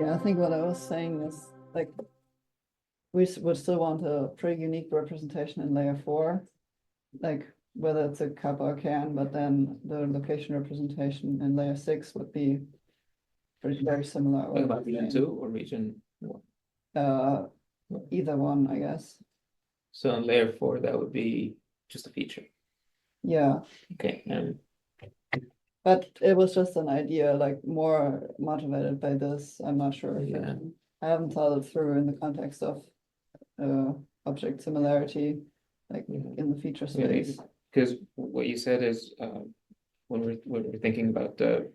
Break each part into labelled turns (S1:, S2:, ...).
S1: Yeah, I think what I was saying is like we would still want a pretty unique representation in layer 4, like whether it's a cup or a can, but then the location representation in layer 6 would be very similar.
S2: What about region 2 or region 1?
S1: Either one, I guess.
S2: So in layer 4, that would be just a feature.
S1: Yeah.
S2: Okay,
S1: but it was just an idea, like more motivated by this. I'm not sure.
S2: Yeah.
S1: I haven't thought it through in the context of object similarity, like in the feature space.
S2: Because what you said is when we're thinking about the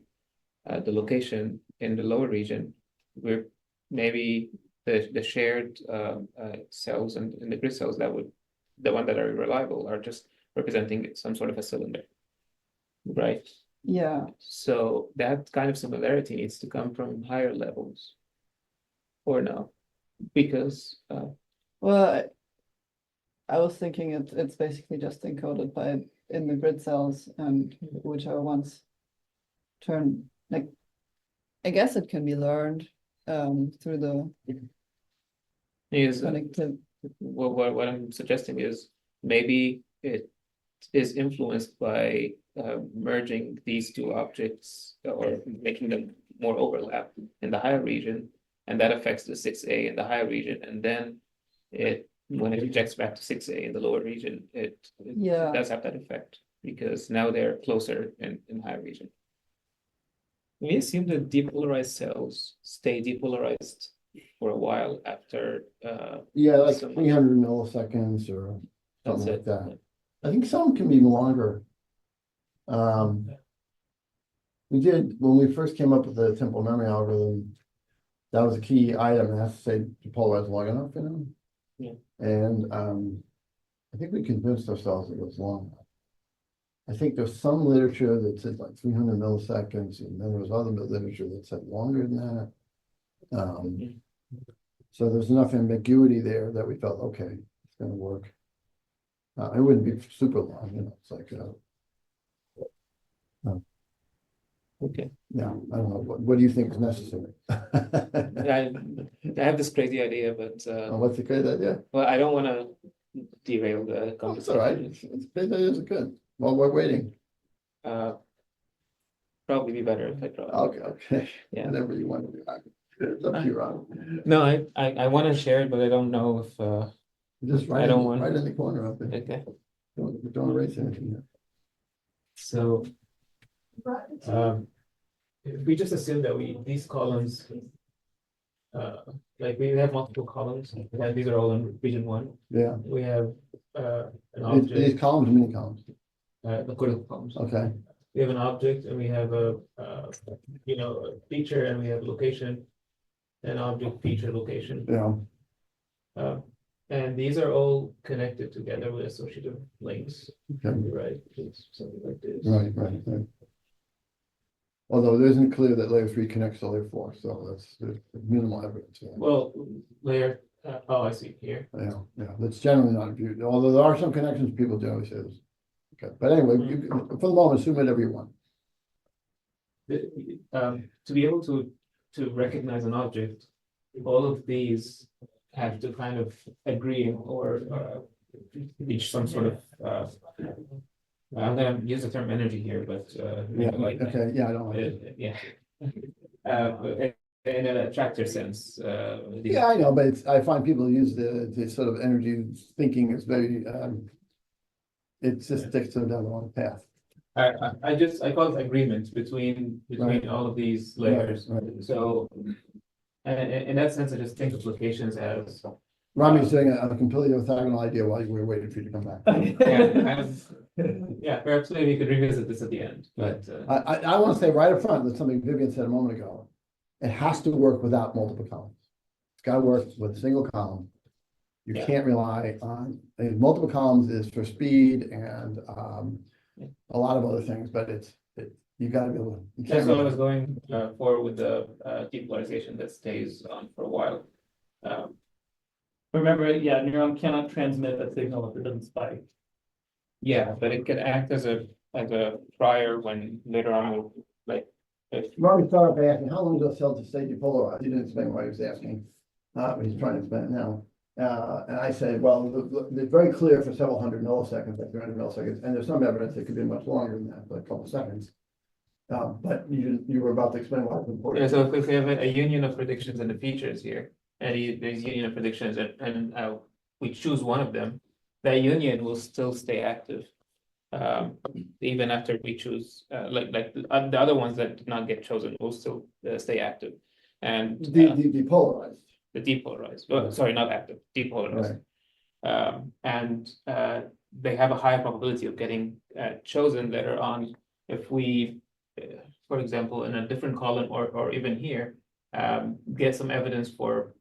S2: location in the lower region, we're maybe the shared cells and the grid cells the one that are reliable are just representing some sort of a cylinder, right?
S1: Yeah.
S2: So that kind of similarity needs to come from higher levels, or no? Because
S1: well, I was thinking it's basically just encoded in the grid cells, and whichever ones turn, like, I guess it can be learned through the connective.
S2: What I'm suggesting is maybe it is influenced by merging these two objects or making them more overlap in the higher region, and that affects the 6A in the higher region, and then when it rejects back to 6A in the lower region, it does have that effect because now they're closer in higher region. We assume that depolarized cells stay depolarized for a while after
S3: like 300 milliseconds or something like that. I think some can be even longer. We did, when we first came up with the temporal memory algorithm, that was a key item. It has to say depolarized long enough,
S2: Yeah.
S3: And I think we convinced ourselves it was long enough. I think there's some literature that said like 300 milliseconds, and then there was other literature that said longer than that. So there's enough ambiguity there that we felt, okay, it's going to work. It wouldn't be super long, it's like,
S2: okay.
S3: Yeah, I don't know. What do you think is necessary?
S2: I have this crazy idea, but
S3: what's the crazy idea?
S2: Well, I don't want to derail the conversation.
S3: It's all right. It's crazy ideas are good. Well, we're waiting.
S2: Probably be better if I draw.
S3: Okay.
S2: Yeah.
S3: Whatever you want to do. It's up to you, Ron.
S2: No, I want to share it, but I don't know if
S3: just right in the corner up there.
S2: Okay.
S3: Don't erase anything here.
S2: So if we just assume that these columns like we have multiple columns, and these are all in region 1.
S3: Yeah.
S2: We have an object.
S3: These columns, mini columns.
S2: The critical columns.
S3: Okay.
S2: We have an object, and we have a feature, and we have location, an object, feature, location.
S3: Yeah.
S2: And these are all connected together with associative links.
S3: Okay.
S2: Right. It's something like this.
S3: Right. Although it isn't clear that layer 3 connects to layer 4, so there's minimal evidence.
S2: Well, layer. I see here.
S3: Yeah. That's generally not viewed. Although there are some connections, people generally say this. Okay, but anyway, for the moment, assume whatever you want.
S2: To be able to recognize an object, all of these have to kind of agree or reach some sort of. I'm going to use the term energy here, but
S3: I don't like
S2: it. In an attractor sense.
S3: I know, but I find people use the sort of energy thinking is very. It just takes them down the wrong path.
S2: I call it agreement between all of these layers.
S3: Right.
S2: So, and in that sense, I just think of locations as.
S3: Rami's doing a completely orthogonal idea while we were waiting for you to come back.
S2: Perhaps maybe you could revisit this at the end. But
S3: I want to say right up front that something Vivian said a moment ago. It has to work without multiple columns. It's got to work with a single column. You can't rely on multiple columns is for speed and a lot of other things, but you got to be able to.
S2: That's what I was going for with the depolarization that stays on for a while.
S4: Remember, neuron cannot transmit that signal if it doesn't spike.
S2: Yeah, but it could act as a prior when later on
S3: Robbie started by asking, how long does a cell to stay depolarized? He didn't explain why he was asking, but he's trying to explain it now. And I said, well, it's very clear for several hundred milliseconds, like 300 milliseconds, and there's some evidence it could be much longer than that, like a couple of seconds. But you were about to explain why it's important.
S2: Yeah, so if we have a union of predictions and the features here, and there's union of predictions, and we choose one of them, that union will still stay active. Even after we choose, like the other ones that did not get chosen will still stay active. And
S3: Depolarized.
S2: the depolarized, oh, sorry, not active, depolarized.
S3: Right.
S2: And they have a higher probability of getting chosen later on if we, for example, in a different column or even here, get some evidence for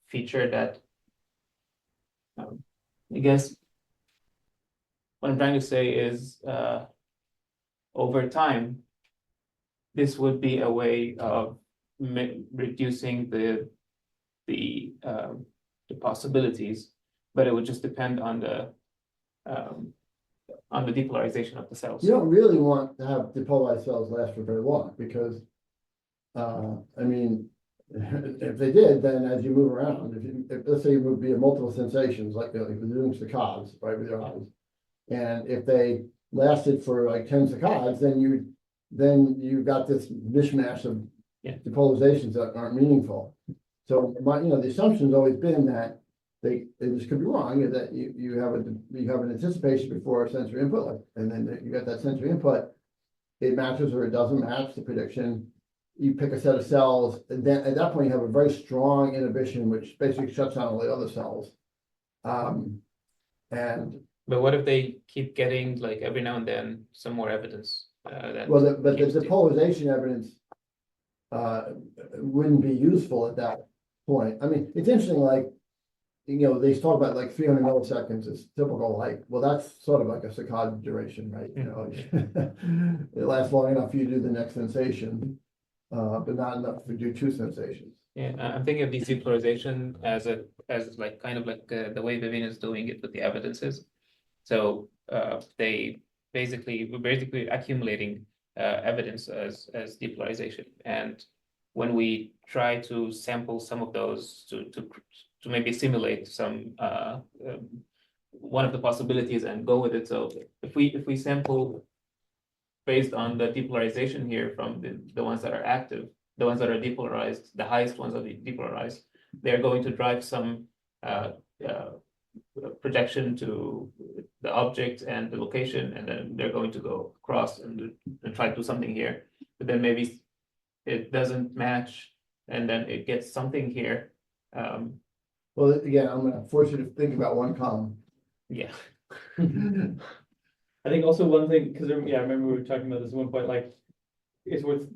S2: feature that, I guess what I'm trying to say is over time, this would be a way of reducing the possibilities, but it would just depend on the depolarization of the cells.
S3: You don't really want to have depolarized cells last for very long because, I mean, if they did, then as you move around, if let's say you move via multiple sensations, like if you're doing saccades, right, with your eyes, and if they lasted for like 10 saccades, then you got this mishmash of depolarizations that aren't meaningful. So the assumption's always been that this could be wrong, is that you have an anticipation before a sensory input, and then you got that sensory input, it matches or it doesn't match the prediction. You pick a set of cells, and then at that point you have a very strong inhibition, which basically shuts down all the other cells.
S2: But what if they keep getting, like, every now and then some more evidence?
S3: But the depolarization evidence wouldn't be useful at that point. I mean, it's interesting, like, they talk about like 300 milliseconds is typical, like, well, that's sort of like a saccade duration, right? It lasts long enough for you to do the next sensation, but not enough to do two sensations.
S2: Yeah, I'm thinking of depolarization as like kind of like the way Vivian is doing it with the evidences. So we're basically accumulating evidence as depolarization, and when we try to sample some of those to maybe simulate some one of the possibilities and go with it. So if we sample based on the depolarization here from the ones that are active, the ones that are depolarized, the highest ones are depolarized, they're going to drive some projection to the object and the location, and then they're going to go across and try to do something here. But then maybe it doesn't match, and then it gets something here.
S3: Well, again, I'm going to force you to think about one column.
S2: Yeah.
S4: I think also one thing, because I remember we were talking about this at one point, like, it's worth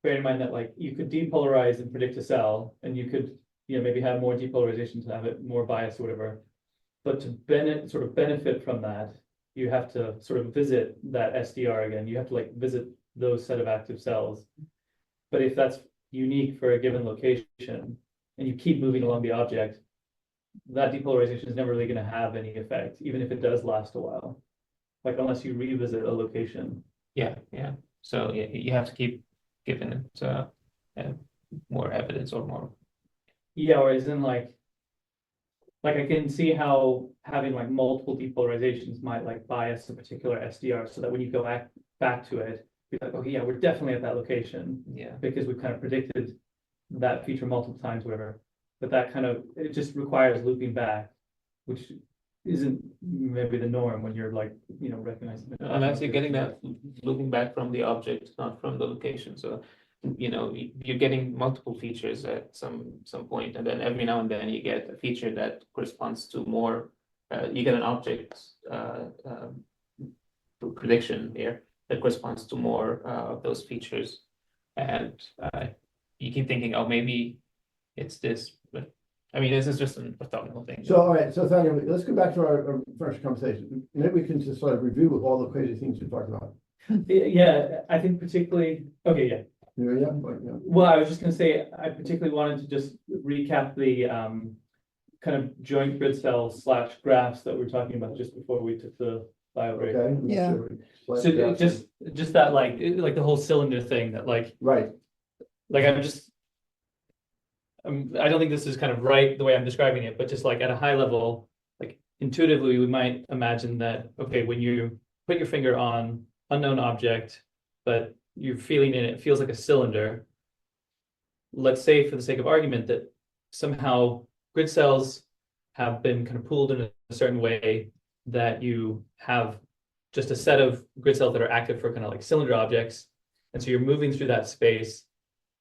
S4: bearing in mind that, like, you could depolarize and predict a cell, and you could, maybe have more depolarization to have it more biased or whatever. But to benefit from that, you have to sort of visit that SDR again. You have to like visit those set of active cells. But if that's unique for a given location, and you keep moving along the object, that depolarization is never really going to have any effect, even if it does last a while. Like, unless you revisit a location.
S2: Yeah. So you have to keep giving it more evidence or more.
S4: Yeah, or as in like I can see how having like multiple depolarizations might like bias a particular SDR, so that when you go back to it, you're like, oh yeah, we're definitely at that location.
S2: Yeah.
S4: Because we've kind of predicted that feature multiple times, whatever. But that it just requires looping back, which isn't maybe the norm when you're like, recognizing it.
S2: Unless you're getting that looping back from the object, not from the location. So you're getting multiple features at some point, and then every now and then you get a feature that corresponds to more. You get an object prediction here that corresponds to more of those features, and you keep thinking, oh, maybe it's this. But I mean, this is just an orthogonal thing.
S3: So, all right. So, Tanya, let's go back to our first conversation. Maybe we can just sort of review all the crazy things we talked about.
S4: Yeah, I think particularly. Okay, yeah.
S3: Yeah.
S4: Well, I was just going to say, I particularly wanted to just recap the kind of joint grid cell / graphs that we were talking about just before we took the vibrate.
S3: Okay? I'm not
S1: Yeah.
S3: sure.
S4: So just that like the whole cylinder thing that like I'm just. I don't think this is kind of right the way I'm describing it, but just like at a high level, like intuitively, we might imagine that, okay, when you put your finger on unknown object, but you're feeling it feels like a cylinder. Let's say for the sake of argument that somehow grid cells have been kind of pooled in a certain way that you have just a set of grid cells that are active for kind of like cylinder objects. And so you're moving through that space.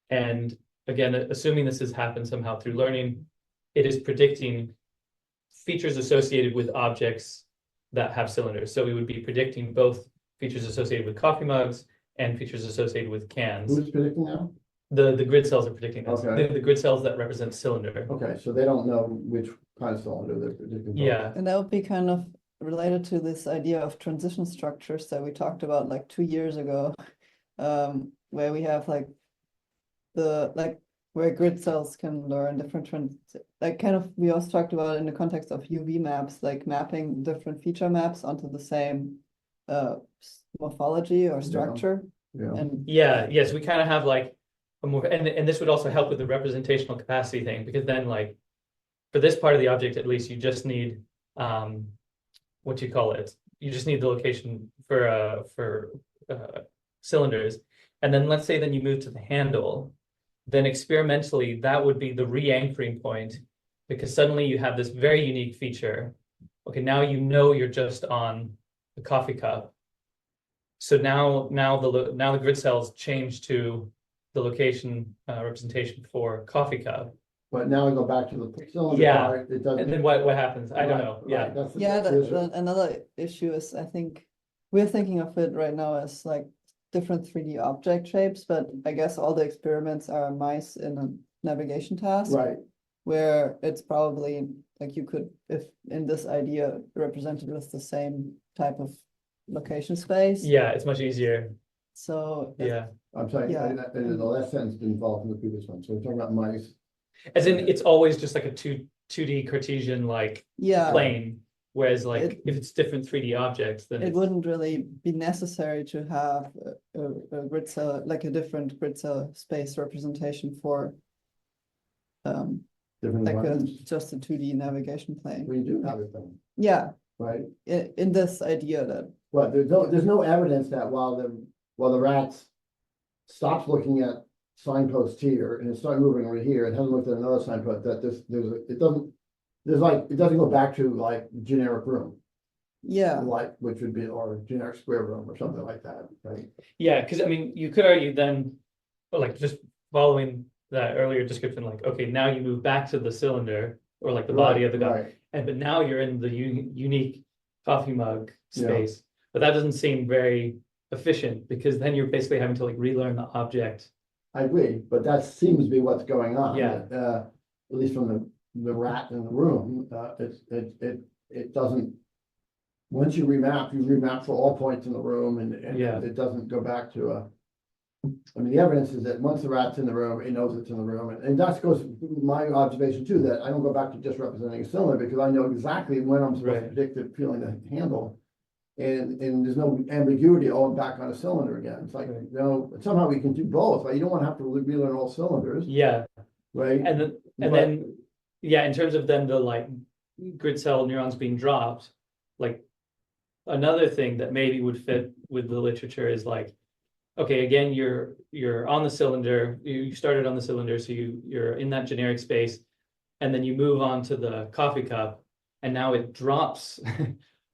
S4: And again, assuming this has happened somehow through learning, it is predicting features associated with objects that have cylinders. So we would be predicting both features associated with coffee mugs and features associated with cans.
S3: Who's predicting now?
S4: The grid cells are predicting this.
S3: Okay.
S4: The grid cells that represent cylinder.
S3: Okay, so they don't know which kind of cylinder they're predicting.
S4: Yeah.
S1: And that would be kind of related to this idea of transition structures that we talked about like 2 years ago, where we have like where grid cells can learn different we also talked about in the context of UV maps, like mapping different feature maps onto the same morphology or structure.
S3: Yeah.
S1: And
S4: Yes, we kind of have like a more, and this would also help with the representational capacity thing, because then like for this part of the object, at least you just need what do you call it? You just need the location for cylinders. And then let's say then you move to the handle, then experimentally that would be the re-anchoring point, because suddenly you have this very unique feature. Okay, now you know you're just on the coffee cup. So now the grid cells change to the location representation for coffee cup.
S3: But now we go back to the cylinder
S4: Yeah.
S3: part, it doesn't.
S4: And then what happens? I don't know.
S3: Right,
S4: Yeah.
S3: that's the-
S1: yeah,
S3: that's the issue.
S1: another issue is, I think we're thinking of it right now as like different 3D object shapes, but I guess all the experiments are mice in a navigation task.
S3: Right,
S1: Where it's probably like you could, if in this idea represented with the same type of location space.
S4: Yeah, it's much easier.
S1: So
S4: Yeah.
S3: I'm sorry,
S1: Yeah.
S3: and the last sentence didn't fall from the previous one, so we're talking about mice.
S4: As in, it's always just like a 2D Cartesian like
S1: yeah,
S4: plane. Whereas like
S1: It-
S4: if it's different 3D objects, then
S1: it
S4: it's,
S1: wouldn't really be necessary to have a grid cell, like a different grid cell space representation for
S3: Different
S1: like
S3: environments.
S1: just a 2D navigation plane.
S3: We do have it then,
S1: Yeah,
S3: right?
S1: in this idea that
S3: But there's no evidence that while the rats stops looking at signpost here and it started moving over here and hasn't looked at another signpost, that it doesn't go back to like generic room,
S1: yeah,
S3: like, which would be, or generic square room or something like that, right?
S4: yeah, because I mean, you could argue then, like just following that earlier description, like, okay, now you move back to the cylinder or like the body of the cup,
S3: Right,
S4: and but now you're in the unique coffee mug
S3: Yeah.
S4: space. But that doesn't seem very efficient, because then you're basically having to like relearn the object.
S3: I agree, but that seems to be what's going on.
S4: Yeah.
S3: At least from the rat in the room, it doesn't. Once you remap for all points in the room, and
S4: Yeah.
S3: it doesn't go back to I mean, the evidence is that once the rat's in the room, it knows it's in the room, and that goes my observation too, that I don't go back to just representing a cylinder, because I know exactly when I'm supposed to
S4: Right.
S3: predict it feeling the handle. And there's no ambiguity, oh, I'm back on a cylinder again. It's like,
S4: Right.
S3: no, somehow we can do both, right? You don't want to have to relearn all cylinders,
S4: Yeah,
S3: right?
S4: and
S3: But-
S4: then, yeah, in terms of then the like grid cell neurons being dropped, like another thing that maybe would fit with the literature is like, okay, again, you're on the cylinder, you started on the cylinder, so you're in that generic space, and then you move on to the coffee cup, and now it drops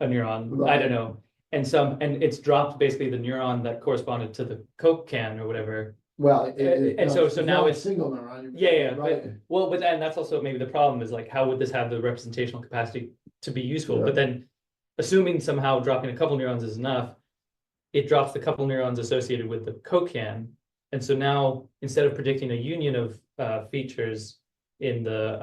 S4: a neuron, I
S3: Right.
S4: don't know, and it's dropped basically the neuron that corresponded to the Coke can or whatever.
S3: Well,
S4: And so now
S3: not a
S4: it's-
S3: single neuron.
S4: Yeah,
S3: Right.
S4: And that's also maybe the problem is like, how would this have the representational capacity to be useful?
S3: Yeah.
S4: But then, assuming somehow dropping a couple neurons is enough, it drops the couple neurons associated with the Coke can. And so now, instead of predicting a union of features in the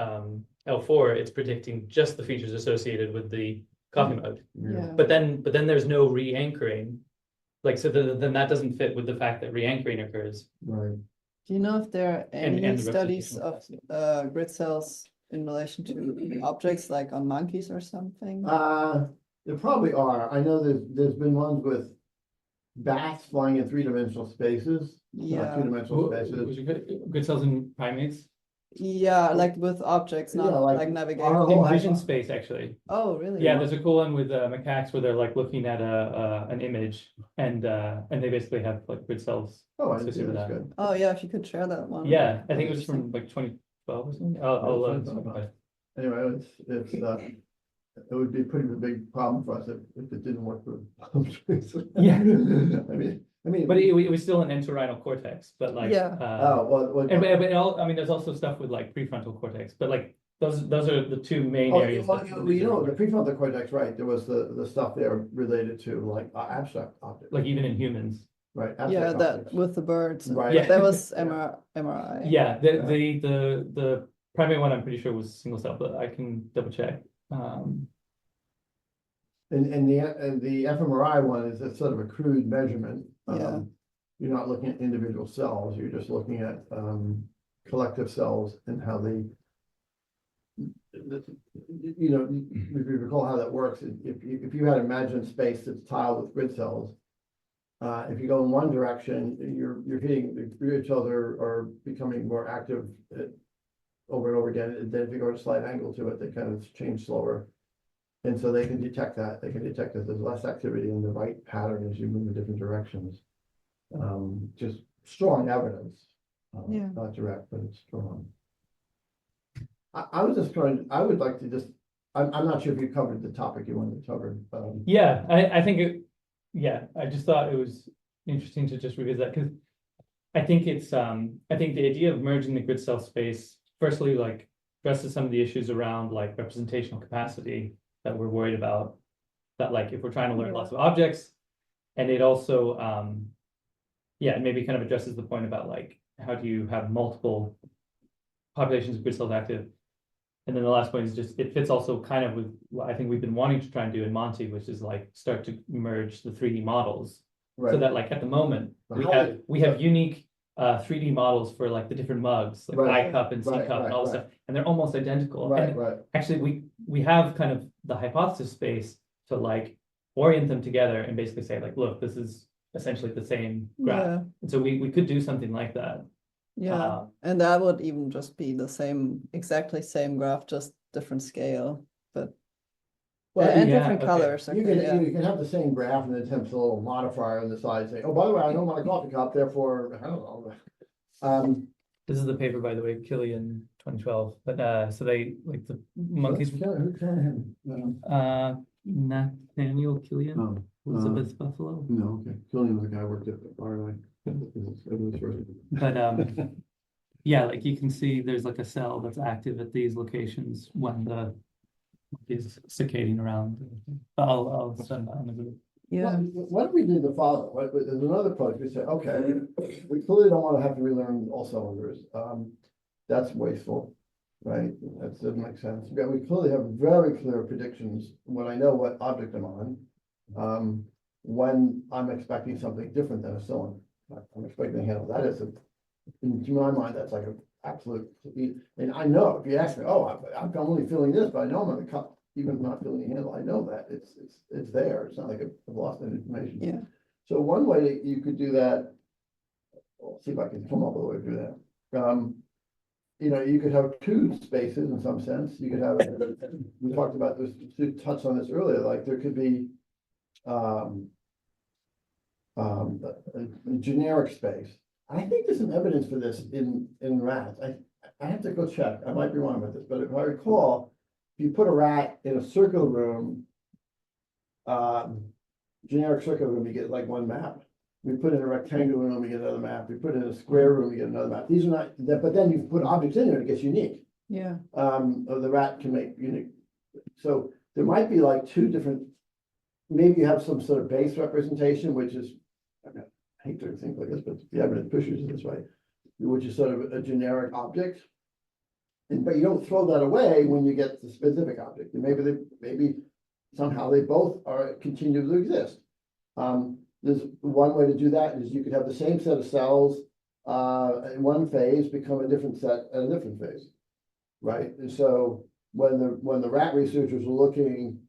S4: L4, it's predicting just the features associated with the coffee mug.
S1: yeah.
S4: But then there's no re-anchoring. Like, so then that doesn't fit with the fact that re-anchoring occurs.
S3: Right.
S1: Do you know if there are
S4: And
S1: any
S4: the
S1: studies
S4: representational
S1: of grid cells in relation to objects like on monkeys or something?
S3: There probably are. I know there's been ones with bats flying in three-dimensional spaces, not
S1: Yeah,
S3: two-dimensional
S4: Was
S3: spaces.
S4: it good cells in primates?
S1: yeah, like with objects,
S3: Yeah,
S1: not
S3: like
S1: like
S3: our
S1: navigation.
S3: whole
S4: In vision
S3: hypo-
S4: space, actually.
S1: Oh, really?
S4: Yeah, there's a cool one with macaques where they're like looking at an image and they basically have like grid cells.
S3: Oh, I didn't see
S4: associated with
S3: that's
S4: that.
S3: good.
S1: Oh, yeah, if you could share that one.
S4: Yeah, I think it was
S1: Interesting.
S4: from like 2012 or something. I'll
S3: Yeah,
S4: talk about it.
S3: Anyway, it would be a pretty big problem for us if it didn't work for palm trees.
S4: Yeah.
S3: I mean.
S4: But it was still an entorhinal cortex, but like
S1: Yeah.
S3: Oh, well.
S4: and but I mean, there's also stuff with like prefrontal cortex, but like those are the two main
S3: Oh,
S4: areas.
S3: well,
S4: that-
S3: you know, the prefrontal cortex, right, there was the stuff there related to like abstract objects,
S4: like even in humans.
S3: right?
S1: Yeah,
S3: abstract
S1: that
S3: objects.
S1: with the birds.
S3: Right.
S4: Yeah.
S1: That was
S3: Yeah.
S1: MRI.
S4: Yeah, the primate one I'm pretty sure was single cell, but I can double check.
S3: And the fMRI one is a sort of a crude measurement.
S1: Yeah.
S3: You're not looking at individual cells, you're just looking at collective cells and how they. You know, if you recall how that works, if you had imagined space that's tiled with grid cells. If you go in one direction, you're hitting the grid cells are becoming more active over and over again. And then if you go at a slight angle to it, they kind of change slower. And so they can detect that. They can detect that there's less activity in the right pattern as you move in different directions. Just strong evidence.
S1: Yeah.
S3: Not direct, but it's strong. I was just trying, I would like to just, I'm not sure if you covered the topic you wanted to cover.
S4: Yeah, I think I just thought it was interesting to just revisit that because I think I think the idea of merging the grid cell space, firstly, like addresses some of the issues around like representational capacity that we're worried about. That like if we're trying to learn lots of objects, and it also it maybe kind of addresses the point about like how do you have multiple populations of grid cells active. And then the last point is just, it fits also kind of with what I think we've been wanting to try and do in Monty, which is like start to merge the 3D models. So
S3: Right.
S4: that like at the moment,
S3: But
S4: we
S3: how
S4: have,
S3: did-
S4: we have unique 3D models for like the different mugs, like
S3: Right.
S4: I cup and C
S3: Right,
S4: cup and all this
S3: right,
S4: stuff, and they're almost identical.
S3: Right,
S4: And
S3: right.
S4: actually, we have kind of the hypothesis space to like orient them together and basically say like, look, this is essentially the same graph.
S1: Yeah.
S4: And so we could do something like that.
S1: Yeah, and that would even just be the same, exactly same graph, just different scale, but
S3: Well,
S1: and
S4: yeah,
S1: different
S4: okay.
S1: colors.
S3: You
S1: Okay,
S3: can, you can have the same graph and then attempt a little modifier on the side, say, oh, by the way, I don't want a coffee cup, therefore, I don't know.
S4: This is the paper, by the way, Killian 2012, but so they like the monkeys. Nathaniel Killian,
S3: Oh,
S4: Elizabeth Buffalo.
S3: no, okay, Killian was the guy who worked at RNI.
S4: But yeah, like you can see there's like a cell that's active at these locations when the is circadian around. I'll send that on the group.
S1: yeah,
S3: What if we did the following? There's another approach. We say, okay, we clearly don't want to have to relearn all cylinders. That's wasteful, right? That doesn't make sense. We clearly have very clear predictions when I know what object I'm on. When I'm expecting something different than a cylinder. I'm expecting to handle that is to my mind, that's like an absolute, and I know if you ask me, oh, I'm only feeling this, but I know I'm on the cup, even if I'm not feeling the handle, I know that it's there. It's not like I've lost any information.
S1: yeah,
S3: So one way that you could do that, I'll see if I can come up with a way to do that. You know, you could have two spaces in some sense. You could have, we talked about this, Sue touched on this earlier, like there could be a generic space. I think there's some evidence for this in rats. I have to go check. I might be wrong about this, but if I recall, if you put a rat in a circular room, generic circular room, you get like one map. We put in a rectangular room, we get another map. We put in a square room, we get another map. These are not, but then you put objects in there, it gets unique.
S1: yeah,
S3: The rat can make unique. So there might be like two different, maybe you have some sort of base representation, which is, I hate to think like this, but the evidence pushes it this way, which is sort of a generic object. But you don't throw that away when you get the specific object. And maybe somehow they both continue to exist. There's one way to do that is you could have the same set of cells in one phase become a different set at a different phase, right? And so when the rat researchers were looking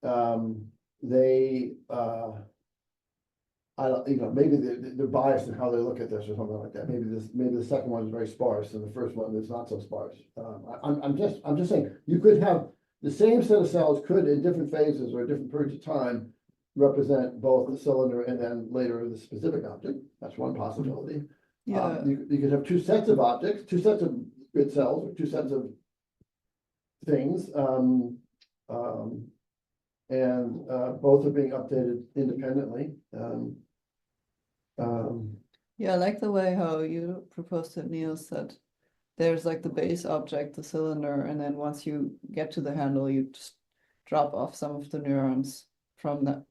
S3: they, I don't, maybe they're biased in how they look at this or something like that. Maybe the second one is very sparse and the first one is not so sparse. I'm just saying, you could have the same set of cells could in different phases or different periods of time represent both the cylinder and then later the specific object. That's one possibility.
S1: Yeah,
S3: You could have two sets of objects, two sets of grid cells, or two sets of things, and both are being updated independently.
S1: yeah, I like the way how you proposed it, Niels, that there's like the base object, the cylinder, and then once you get to the handle, you just drop off some of the neurons from that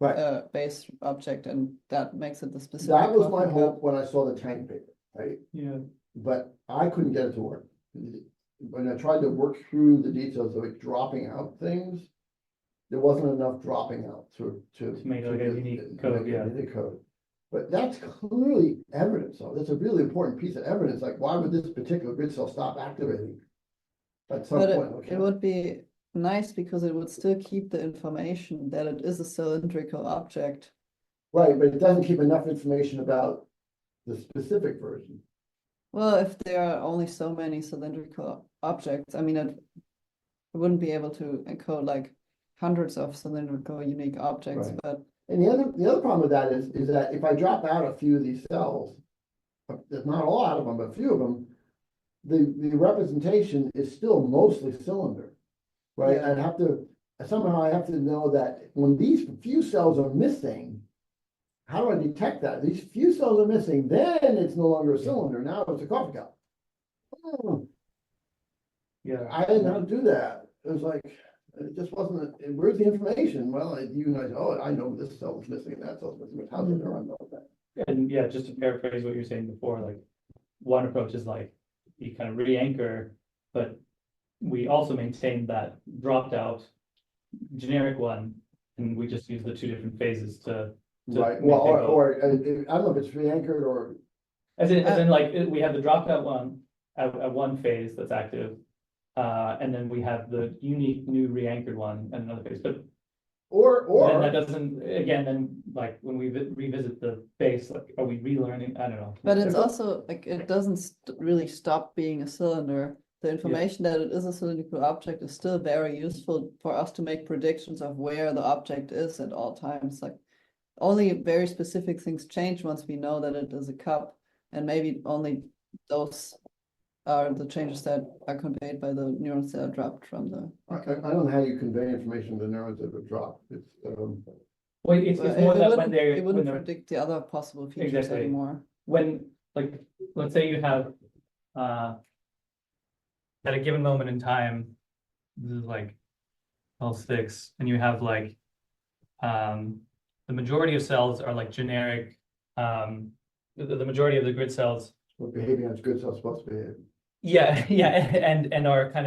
S3: Right.
S1: base object, and that makes it the specific.
S3: That was my
S1: coffee
S3: hope
S1: cup.
S3: when I saw the tank paper, right?
S4: Yeah.
S3: But I couldn't get it to work. When I tried to work through the details of it dropping out things, there wasn't enough dropping out to
S4: make it like a unique code,
S3: make a
S4: yeah.
S3: unique code. But that's clearly evidence, so that's a really important piece of evidence, like why would this particular grid cell stop activating at some
S1: But
S3: point?
S1: it would be nice because it would still keep the information that it is a cylindrical object.
S3: Right, but it doesn't keep enough information about the specific version.
S1: Well, if there are only so many cylindrical objects, I mean, it wouldn't be able to encode like hundreds of cylindrical unique objects,
S3: Right.
S1: but
S3: And the other problem with that is that if I drop out a few of these cells, there's not a lot of them, but a few of them, the representation is still mostly cylinder, right?
S1: Yeah.
S3: Somehow I have to know that when these few cells are missing, how do I detect that? These few cells are missing, then it's no longer a cylinder, now it's a coffee cup.
S4: Yeah.
S3: I didn't know how to do that. It was like, it just wasn't, where's the information? Well, you guys, oh, I know this cell is missing and that cell's missing, but how does the neuron know that?
S4: And yeah, just to paraphrase what you were saying before, like one approach is like you kind of re-anchor, but we also maintain that dropped out generic one, and we just use the two different phases to
S3: Right, well,
S4: maintain both.
S3: or, I don't know if it's re-anchored or,
S4: As in like we have the dropped out one at one phase that's active. And then we have the unique new re-anchored one at another phase, but then that doesn't, again, then like when we revisit the base, like, are we relearning? I don't know.
S1: But it's also like it doesn't really stop being a cylinder. The information that it is a cylindrical object is still very useful for us to make predictions of where the object is at all times. Like only very specific things change once we know that it is a cup, and maybe only those are the changes that are conveyed by the neurons that are dropped from the.
S3: I don't know how you convey information to the neurons that would drop. It's,
S4: Well, it's
S1: Well,
S4: more
S1: it
S4: that
S1: wouldn't, it
S4: when
S1: wouldn't
S4: they're,
S1: predict the other possible features
S4: Exactly.
S1: anymore.
S4: when, like, let's say you have, at a given moment in time, this is like L6, and you have like, the majority of cells are like generic, the majority of the grid cells.
S3: what behaving as good cells supposed to behave.
S4: Yeah, yeah, and are kind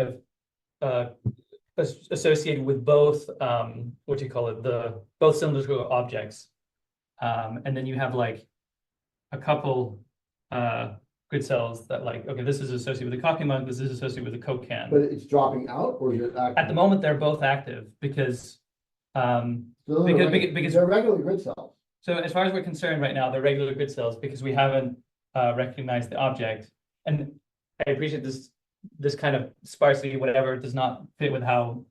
S4: of associated with both what do you call it, both cylindrical objects. And then you have like a couple grid cells that like, okay, this is associated with the coffee mug, this is associated with the Coke can.
S3: But it's dropping out or is it active?
S4: At the moment, they're both active because
S3: So
S4: because
S3: they're regular grid cells.
S4: so as far as we're concerned right now, they're regular grid cells because we haven't recognized the object. And I appreciate this kind of sparsity, whatever, does not fit with how,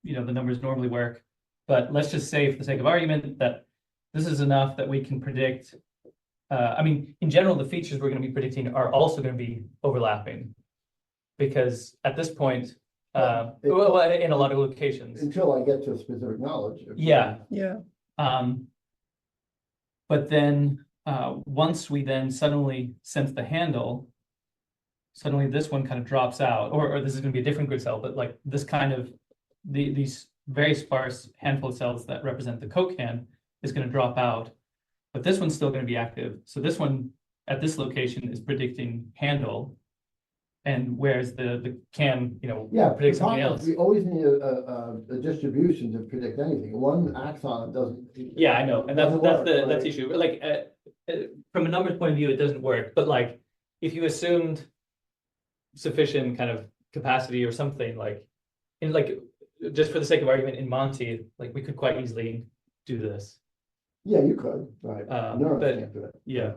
S4: you know, the numbers normally work. But let's just say, for the sake of argument, that this is enough that we can predict. I mean, in general, the features we're going to be predicting are also going to be overlapping, because at this point, well, in a lot of locations.
S3: Until I get to specific knowledge.
S4: Yeah.
S1: Yeah.
S4: But then once we then suddenly sense the handle, suddenly this one kind of drops out, or this is going to be a different grid cell, but like this kind of these very sparse handful of cells that represent the Coke can is going to drop out, but this one's still going to be active. So this one at this location is predicting handle, and whereas the can, you know,
S3: Yeah,
S4: predicts something else.
S3: we always need a distribution to predict anything. One axon doesn't.
S4: Yeah, I know, and
S3: doesn't
S4: that's
S3: work,
S4: the
S3: right?
S4: issue. Like from a numbers point of view, it doesn't work. But like if you assumed sufficient kind of capacity or something, like in like just for the sake of argument, in Monty, like, we could quite easily do this.
S3: Yeah, you could, right. Neurons
S4: but-
S3: can't do it.
S4: Yeah,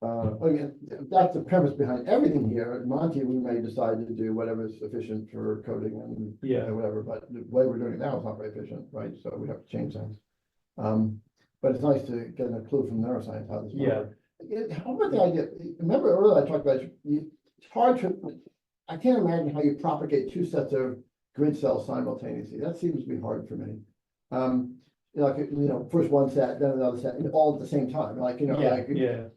S3: Again, that's the premise behind everything here. At Monty, we may decide to do whatever is efficient for coding and
S4: Yeah.
S3: whatever, but the way we're doing it now is not very efficient, right? So we have to change things. But it's nice to get a clue from neuroscience how this
S4: Yeah.
S3: works. How about the idea, remember earlier I talked about, it's hard to, I can't imagine how you propagate two sets of grid cells simultaneously. That seems to be hard for me. First one set, then another set, and all at the same time,
S4: yeah,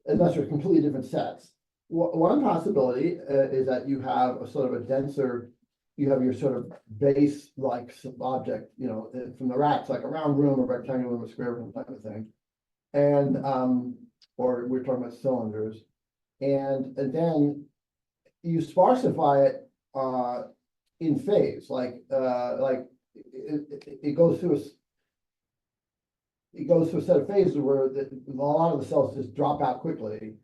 S3: unless they're completely different sets. One possibility is that you have a sort of a denser, you have your sort of base-like object, from the rats, like a round room, a rectangular room, a square room type of thing. And, or we're talking about cylinders. And then you sparsify it in phase, it goes through a set of phases where a lot of the cells just drop out quickly.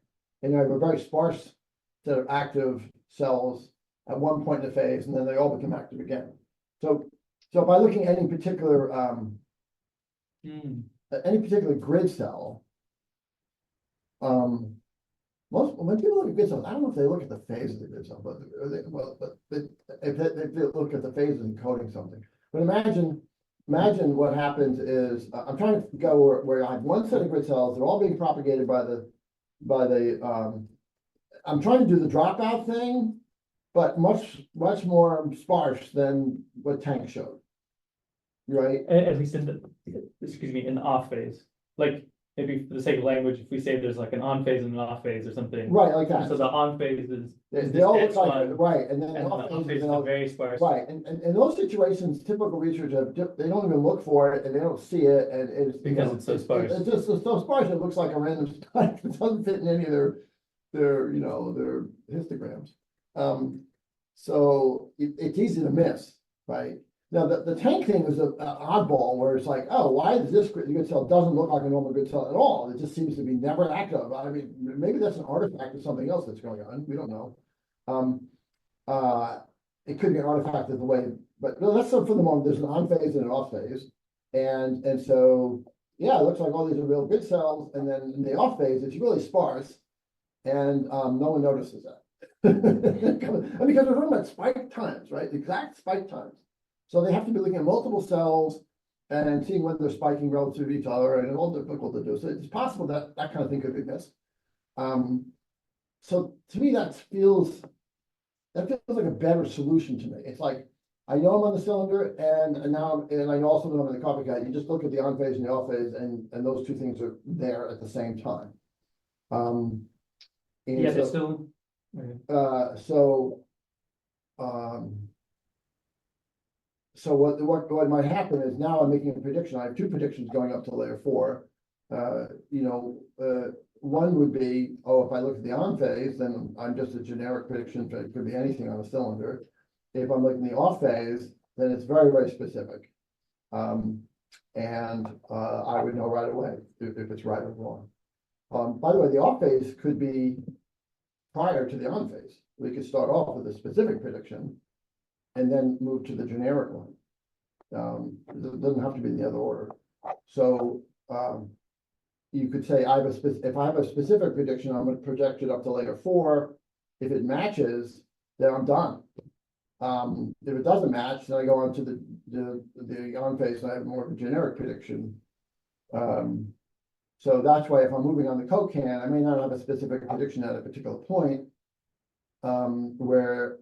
S3: And you have a very sparse set of active cells at one point in the phase, and then they all become active again. So by looking at any particular grid cell, when people look at grid cells, I don't know if they look at the phase of the grid cell, but if they look at the phases encoding something. But imagine what happens is, I'm trying to go where I have one set of grid cells, they're all being propagated by the, I'm trying to do the dropout thing, but much more sparse than what Tank showed. Right?
S4: at least in the off phase, like, maybe for the sake of language, if we say there's like an on phase and an off phase or something.
S3: Right, like that.
S4: So the on phase is
S3: They all look
S4: this
S3: like,
S4: one,
S3: right, and then
S4: and
S3: the
S4: the
S3: off
S4: off phase
S3: phase
S4: is very sparse.
S3: right, and in those situations, typical researchers they don't even look for it and they don't see it, and it's
S4: Because it's so sparse.
S3: It's just it's so sparse. It looks like a random spike. It doesn't fit in any of their histograms. So it's easy to miss, right? Now the Tank thing is an oddball where it's like, oh, why does this good cell doesn't look like a normal good cell at all? It just seems to be never active. I mean, maybe that's an artifact of something else that's going on. We don't know. It could be an artifact of the way, but let's say for the moment there's an on phase and an off phase, and so yeah, it looks like all these are real good cells, and then in the off phase it's really sparse, and no one notices that. Because we're talking about spike times, right? Exact spike times. So they have to be looking at multiple cells and seeing when they're spiking relative to each other, and it's all difficult to do. So it's possible that that kind of thing could be missed. So to me, that feels like a better solution to me. It's like, I know I'm on the cylinder, and I also know I'm in the copycat. You just look at the on phase and the off phase, and those two things are there at the same time.
S4: Yeah, they're still.
S3: So what might happen is now I'm making a prediction. I have two predictions going up to layer 4. One would be, if I look at the on phase, then I'm just a generic prediction. It could be anything on a cylinder. If I'm looking at the off phase, then it's very, very specific. And I would know right away if it's right or wrong. By the way, the off phase could be prior to the on phase. We could start off with a specific prediction and then move to the generic one. It doesn't have to be in the other order. So you could say if I have a specific prediction, I'm going to project it up to layer 4. If it matches, then I'm done. If it doesn't match, then I go on to the on phase and I have more of a generic prediction. So that's why if I'm moving on the CodeCan, I may not have a specific prediction at a particular point, where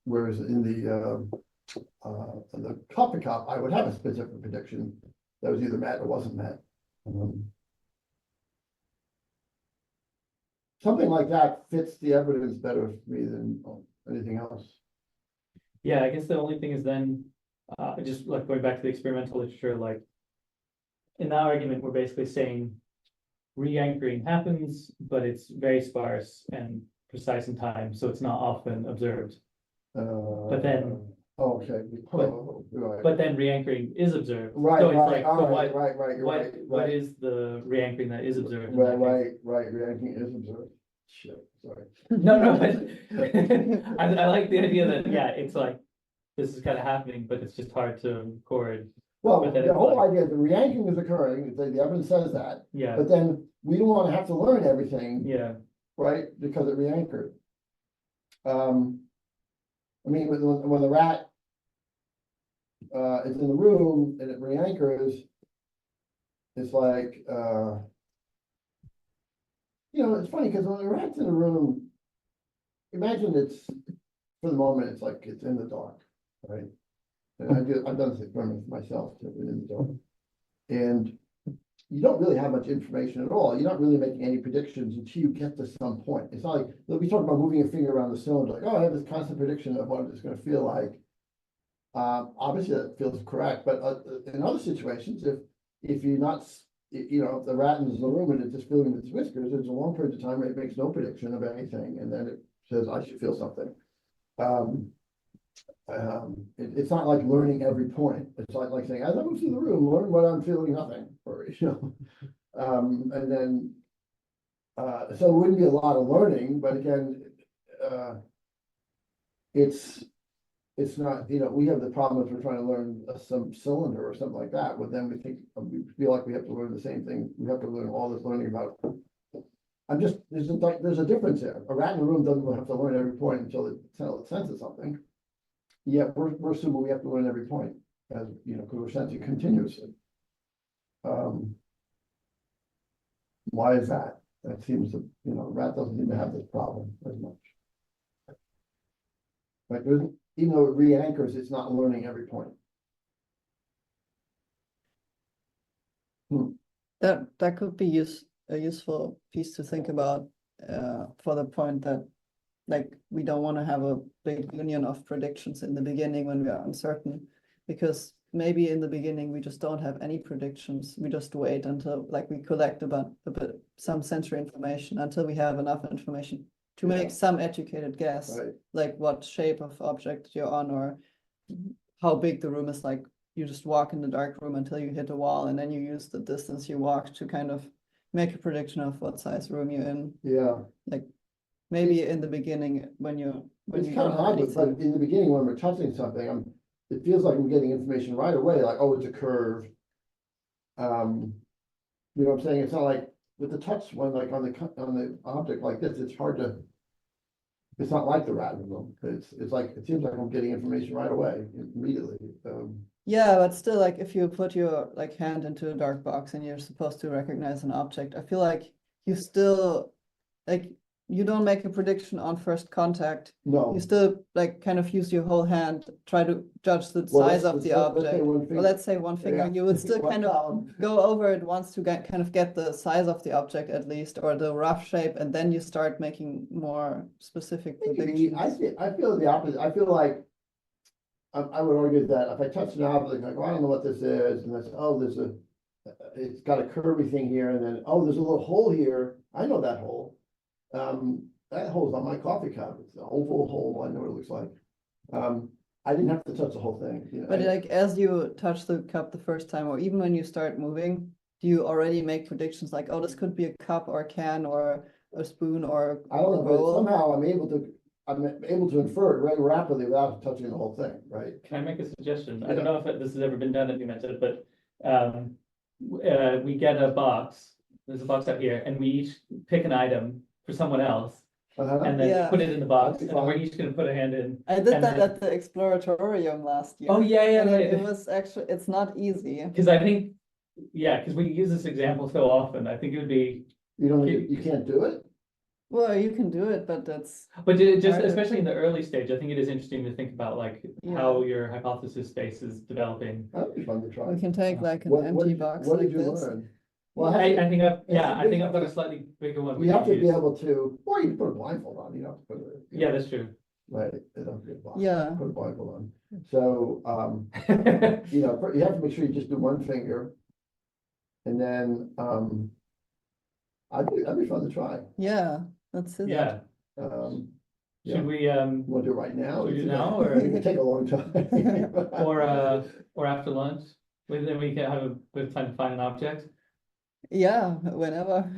S3: whereas in the copy cup, I would have a specific prediction that was either met or wasn't met. Something like that fits the evidence better for me than anything else.
S4: Yeah, I guess the only thing is then, just like going back to the experimental literature, like in that argument, we're basically saying re-anchoring happens, but it's very sparse and precise in time, so it's not often observed. But then,
S3: okay. Right.
S4: but then re-anchoring is observed.
S3: Right,
S4: So it's
S3: right,
S4: like,
S3: all
S4: so
S3: right,
S4: what,
S3: right,
S4: what is the re-anchoring that is observed? in
S3: Right,
S4: that case?
S3: right, re-anchoring is observed. Shit, sorry.
S4: No, but I like the idea that, yeah, it's like, this is kind of happening, but it's just hard to record.
S3: Well,
S4: But then
S3: the
S4: it's
S3: whole
S4: like-
S3: idea that re-anchoring is occurring, the evidence says that,
S4: Yeah,
S3: but then we don't want to have to learn everything,
S4: yeah,
S3: right, because it re-anchored. I mean, when the rat is in the room and it re-anchors, it's like, you know, it's funny because when the rat's in the room, imagine it's, for the moment, it's like it's in the dark, right? And I've done this experiment myself, too, in the dark. And you don't really have much information at all. You're not really making any predictions until you get to some point. It's not like, we talk about moving a finger around the cylinder, like, oh, I have this constant prediction of what it's gonna feel like. Obviously that feels correct, but in other situations, if you're not, you know, if the rat is in the room and it's just feeling with its whiskers, there's a long period of time where it makes no prediction of anything, and then it says, I should feel something. It's not like learning every point. It's like saying, as I move through the room, learn what I'm feeling, nothing, or, you know. And then, so it wouldn't be a lot of learning, but again, it's not, you know, we have the problem if we're trying to learn some cylinder or something like that, but then we feel like we have to learn the same thing. We have to learn all this learning about. There's a difference there. A rat in the room doesn't have to learn every point until it senses something. Yeah, we're assuming we have to learn every point, as you know, because we're sensing continuously. Why is that? That seems to, you know, rat doesn't seem to have this problem as much. Like, even though it re-anchors, it's not learning every point.
S1: That could be a useful piece to think about for the point that, like, we don't want to have a big union of predictions in the beginning when we are uncertain, because maybe in the beginning we just don't have any predictions. We just wait until, like, we collect some sensory information until we have enough information to make some educated guess,
S3: Right.
S1: like what shape of object you're on or how big the room is. Like, you just walk in the dark room until you hit a wall, and then you use the distance you walk to kind of make a prediction of what size room you're in.
S3: Yeah.
S1: Like, maybe in the beginning when
S3: It's
S1: you
S3: kind of
S1: don't have
S3: odd, but
S1: anything.
S3: in the beginning, when we're touching something, it feels like I'm getting information right away, like, oh, it's a curve. You know what I'm saying? It's not like with the touch one, like on the object like this, it's hard to. It's not like the rat in the room. It's like, it seems like I'm getting information right away, immediately.
S1: Yeah, but still, like, if you put your like hand into a dark box and you're supposed to recognize an object, I feel like you still, like, you don't make a prediction on first contact.
S3: No.
S1: You still, like, kind of use your whole hand, try to judge the
S3: Well,
S1: size of the object. Let's say one finger,
S3: Yeah.
S1: you would still
S3: One
S1: kind of
S3: column.
S1: go over it once to kind of get the size of the object at least, or the rough shape, and then you start making more specific predictions.
S3: I feel the opposite. I feel like I would argue that if I touch an object, like, oh, I don't know what this is, and that's, oh, it's got a curvy thing here, and then, oh, there's a little hole here. I know that hole. That hole's on my coffee cup. It's an oval hole. I know what it looks like. I didn't have to touch the whole thing. You know,
S1: But like, as you touch the cup the first time, or even when you start moving, do you already make predictions like, oh, this could be a cup or a can or a spoon or
S3: I don't
S1: a
S3: know, but
S1: bowl?
S3: somehow I'm able to infer it very rapidly without touching the whole thing, right?
S4: can I make a suggestion? I
S3: Yeah.
S4: don't know if this has ever been done at the method, but we get a box, there's a box out here, and we each pick an item for someone else, and then
S1: Yeah.
S4: put it in the box,
S3: That'd
S4: and
S3: be
S4: then we're
S3: fun.
S4: each gonna put a hand in.
S1: I did
S4: And
S1: that
S4: then-
S1: at the Exploratorium last year.
S4: Oh, yeah,
S1: And
S4: right.
S1: it was actually, it's not easy.
S4: Cause I think, yeah, cause we use this example so often, I think it would be,
S3: You can't do it?
S1: Well, you can do it, but that's,
S4: but it just,
S1: Harder.
S4: especially in the early stage, I think it is interesting to think about like how your hypothesis space is developing.
S3: That'd be fun to try.
S1: we can take like an
S3: What
S1: empty
S3: did
S1: box
S3: what
S1: like
S3: did you
S1: this.
S3: learn? Well,
S4: I think I've,
S3: it's
S4: yeah,
S3: a
S4: I
S3: big-
S4: think I've got a slightly bigger one. we
S3: You have to
S4: could
S3: be
S4: use.
S3: able to, or you can put a blindfold on, you don't have to put it.
S4: Yeah, that's true.
S3: Right, it don't get blocked.
S1: Yeah.
S3: Put a blindfold on. So, you know, you have to make sure you just do one finger. And then, that'd be fun to try.
S1: Yeah, that's it.
S4: Yeah,
S3: Yeah.
S4: should we,
S3: You wanna do it right now?
S4: Should we do it now, or-
S3: It could take a long time.
S4: or after lunch, then we can have a bit of time to find an object.
S1: Yeah, whenever.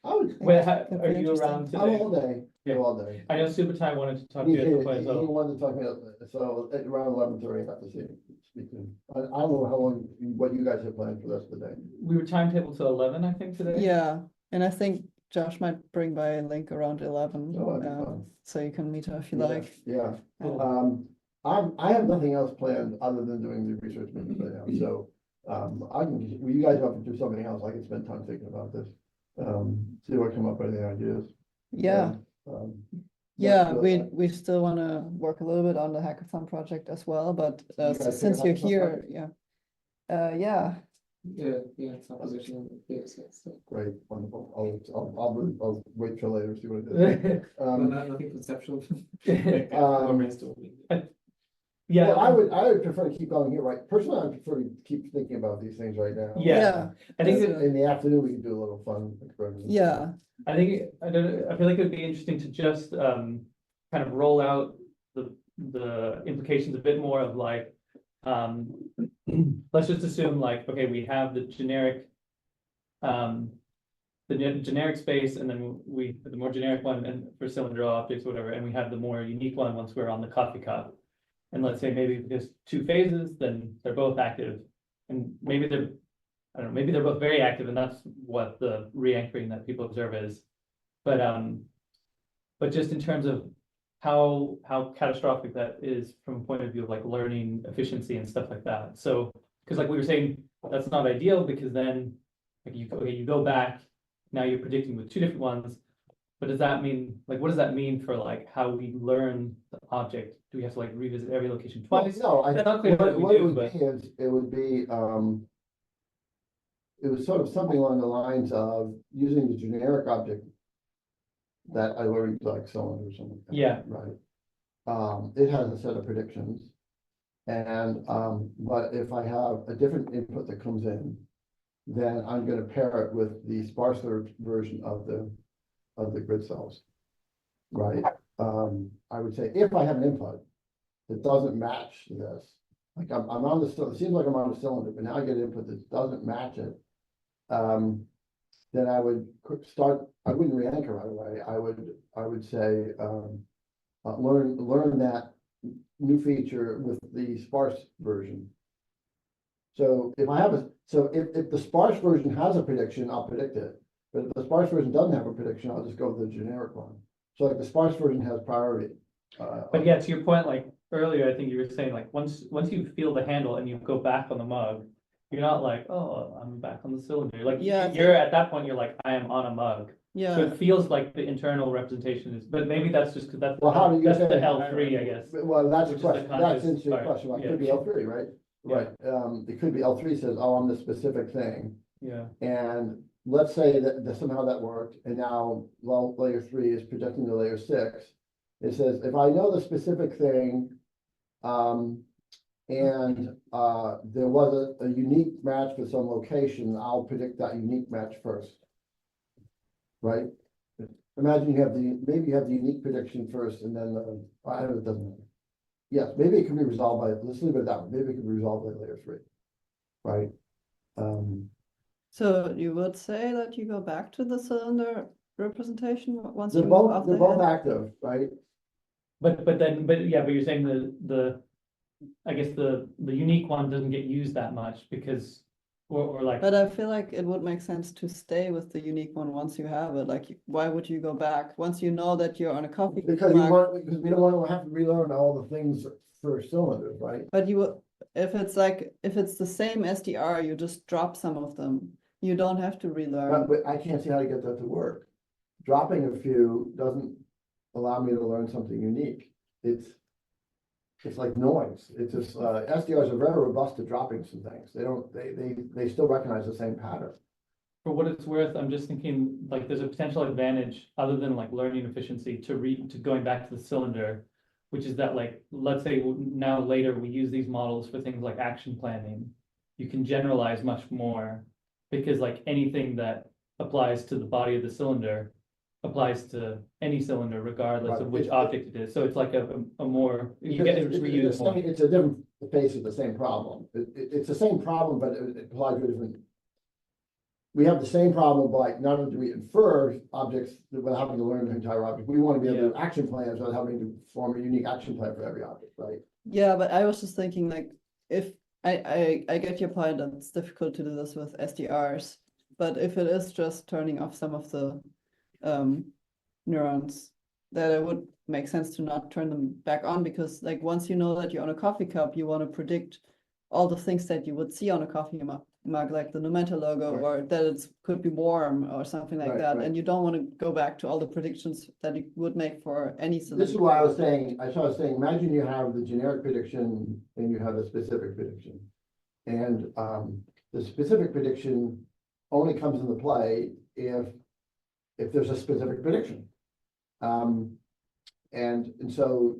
S3: I would,
S4: Wait,
S1: Could be
S4: are you
S1: interesting.
S4: around
S3: I'm
S4: today?
S3: all day,
S4: Yeah.
S3: all day.
S4: I know Supertai wanted to talk to
S3: He,
S4: you at some point as
S3: he
S4: well.
S3: wanted to talk to me, so at around 11:30, I have to speak to him. I don't know how long, what you guys have planned for the rest of the day.
S4: We were timetable till 11, I think, today.
S1: Yeah, and I think Josh might bring by a link around 11.
S3: Oh, that'd be fun.
S1: So you can meet her if you
S3: Yeah,
S1: like.
S3: Yeah,
S4: Cool.
S3: I have nothing else planned other than doing the research meetings right now, so. I can, well, you guys have to do something else, I can spend time thinking about this. See what I come up with any ideas.
S1: Yeah,
S3: Um,
S1: yeah,
S3: but,
S1: we still want to work a little bit on the hackathon project as well, but
S3: You guys take
S1: since
S3: a
S1: you're
S3: hackathon
S1: here,
S3: project?
S1: yeah. Yeah,
S2: Yeah, some position. Yes, yes.
S3: Great, wonderful, I'll wait till later, see what it is.
S2: Nothing conceptual.
S3: Um,
S4: Yeah.
S3: Well, I would prefer to keep going here, right, personally, I prefer to keep thinking about these things right now.
S4: Yeah. I think
S1: Yeah.
S3: In the afternoon, we can do a little fun experiment.
S1: yeah,
S4: I feel like it would be interesting to just kind of roll out the implications a bit more of like, let's just assume like, okay, we have the generic generic space, and then we the more generic one and for cylinder objects, whatever, and we have the more unique one once we're on the coffee cup. And let's say maybe there's two phases, then they're both active, and maybe they're, I don't know, maybe they're both very active, and that's what the re-anchoring that people observe is. But just in terms of how catastrophic that is from a point of view of like learning efficiency and stuff like that. So, because like we were saying, that's not ideal, because then like you go back, now you're predicting with two different ones. But does that mean, like, what does that mean for like how we learn the object? Do we have to like revisit every location
S3: Well,
S4: twice?
S3: no,
S4: That's not clear
S3: what
S4: what
S3: it
S4: we
S3: would
S4: do,
S3: be is, it was sort of something along the lines of using the generic object that I learned, like cylinder or something.
S4: Yeah.
S3: Right. It has a set of predictions. And, but if I have a different input that comes in, then I'm gonna pair it with the sparser version of the grid cells. Right? I would say if I have an input that doesn't match this, like I'm on the, it seems like I'm on a cylinder, but now I get input that doesn't match it. Then I would start, I wouldn't re-anchor right away. I would say, learn that new feature with the sparse version. So if I have if the sparse version has a prediction, I'll predict it. But if the sparse version doesn't have a prediction, I'll just go with the generic one. So like the sparse version has priority.
S4: But yeah, to your point, like earlier, I think you were saying like once you feel the handle and you go back on the mug, you're not like, oh, I'm back on the cylinder. Like
S1: Yeah,
S4: you're at that point, you're like, I am on a mug. So
S1: yeah,
S4: it feels like the internal representation is, but maybe that's just because that's
S3: Well, how do you
S4: that's
S3: say
S4: the
S3: it?
S4: L3, I guess.
S3: Well, that's a
S4: Which is the
S3: question, that's
S4: conscious
S3: into your
S4: part,
S3: question, like,
S4: yeah.
S3: could be L3, right?
S4: Yeah.
S3: Right, it could be L3 says, oh, I'm the specific thing,
S4: Yeah.
S3: and let's say that somehow that worked, and now, well, layer 3 is projecting to layer 6. It says, if I know the specific thing, and there was a unique match for some location, I'll predict that unique match first. Right? Imagine you have maybe you have the unique prediction first, and then I don't know, it doesn't matter. Yes, maybe it can be resolved by, let's leave it at that one, maybe it can be resolved by layer 3. Right?
S1: so you would say that you go back to the cylinder representation once
S3: They're
S1: you move
S3: both,
S1: off
S3: they're
S1: the
S3: both
S1: head?
S3: active, right?
S4: But you're saying the I guess the unique one doesn't get used that much because or like.
S1: But I feel like it would make sense to stay with the unique one once you have it. Like, why would you go back once you know that you're on a coffee
S3: Because
S1: mug?
S3: because we don't want to have to relearn all the things for cylinders, right?
S1: But if it's the same SDR, you just drop some of them. You don't have to relearn.
S3: But I can't see how to get that to work. Dropping a few doesn't allow me to learn something unique. It's like noise. It's just, SDRs are very robust to dropping some things. They still recognize the same pattern.
S4: For what it's worth, I'm just thinking like there's a potential advantage other than like learning efficiency to going back to the cylinder, which is that like, let's say now later we use these models for things like action planning. You can generalize much more because like anything that applies to the body of the cylinder applies to any cylinder regardless of which object it is. So it's like a more, you get to reuse more.
S3: It's a different face of the same problem. It's the same problem, but it applies to a different we have the same problem, like not only do we infer objects without having to learn the entire object, we want to be able to do action plans without having to form a unique action plan for every object, right?
S1: Yeah, but I was just thinking like, if I get your point that it's difficult to do this with SDRs, but if it is just turning off some of the neurons, that it would make sense to not turn them back on, because like once you know that you're on a coffee cup, you want to predict all the things that you would see on a coffee mug, like the Numenta logo,
S3: Right.
S1: or that it could be warm or something like
S3: Right,
S1: that,
S3: right.
S1: and you don't want to go back to all the predictions that you would make for any
S3: This is
S1: cylindrical
S3: why I was saying, imagine you have the generic prediction and you have a specific prediction. And the specific prediction only comes into play if there's a specific prediction. And so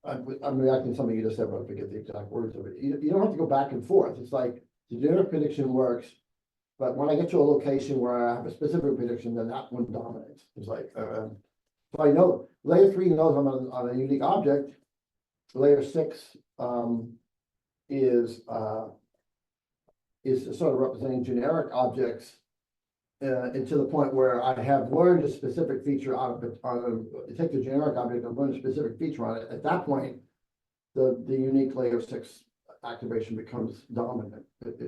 S3: I'm reacting to something you just said, but I forget the exact words of it. You don't have to go back and forth. It's like the generic prediction works, but when I get to a location where I have a specific prediction, then that one dominates. It's like, so I know layer 3 knows I'm on a unique object. Layer 6 is sort of representing generic objects. And to the point where I have learned a specific feature out of it, take the generic object and learn a specific feature on it. At that point, the unique layer 6 activation becomes dominant.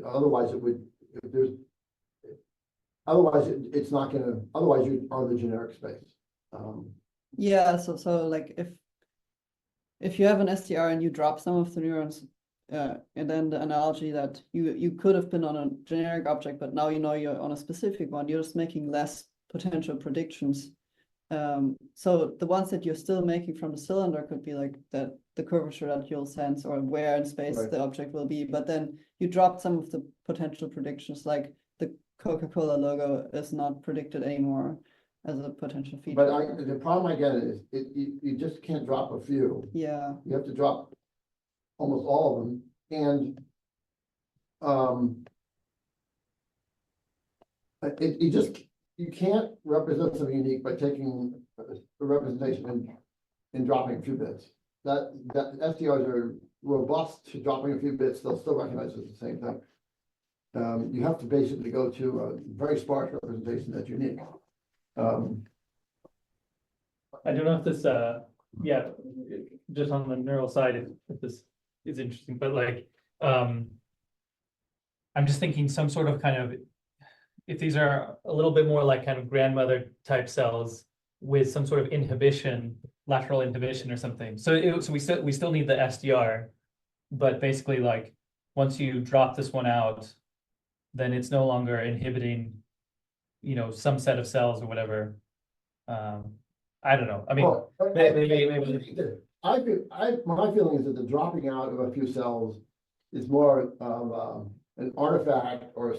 S3: Otherwise, it's not gonna. Otherwise, you're on the generic space.
S1: Yeah, so like if you have an SDR and you drop some of the neurons, and then the analogy that you could have been on a generic object, but now you know you're on a specific one, you're just making less potential predictions. So the ones that you're still making from the cylinder could be like the curvature that you'll sense, or where in space
S3: Right.
S1: the object will be, but then you dropped some of the potential predictions, like the Coca-Cola logo is not predicted anymore as a potential feature.
S3: But the problem I get is you just can't drop a few.
S1: Yeah.
S3: You have to drop almost all of them, and you can't represent something unique by taking a representation and dropping a few bits. That SDRs are robust to dropping a few bits; they'll still recognize it's the same thing. You have to basically go to a very sparse representation that's unique.
S4: I don't know if this, yeah, just on the neural side, if this is interesting, but like, I'm just thinking some sort of kind of, if these are a little bit more like kind of grandmother type cells with some sort of inhibition, lateral inhibition or something. So we still need the SDR, but basically like, once you drop this one out, then it's no longer inhibiting, some set of cells or whatever. I don't know. I mean,
S3: Well,
S4: maybe.
S3: My feeling is that the dropping out of a few cells is more of an artifact or a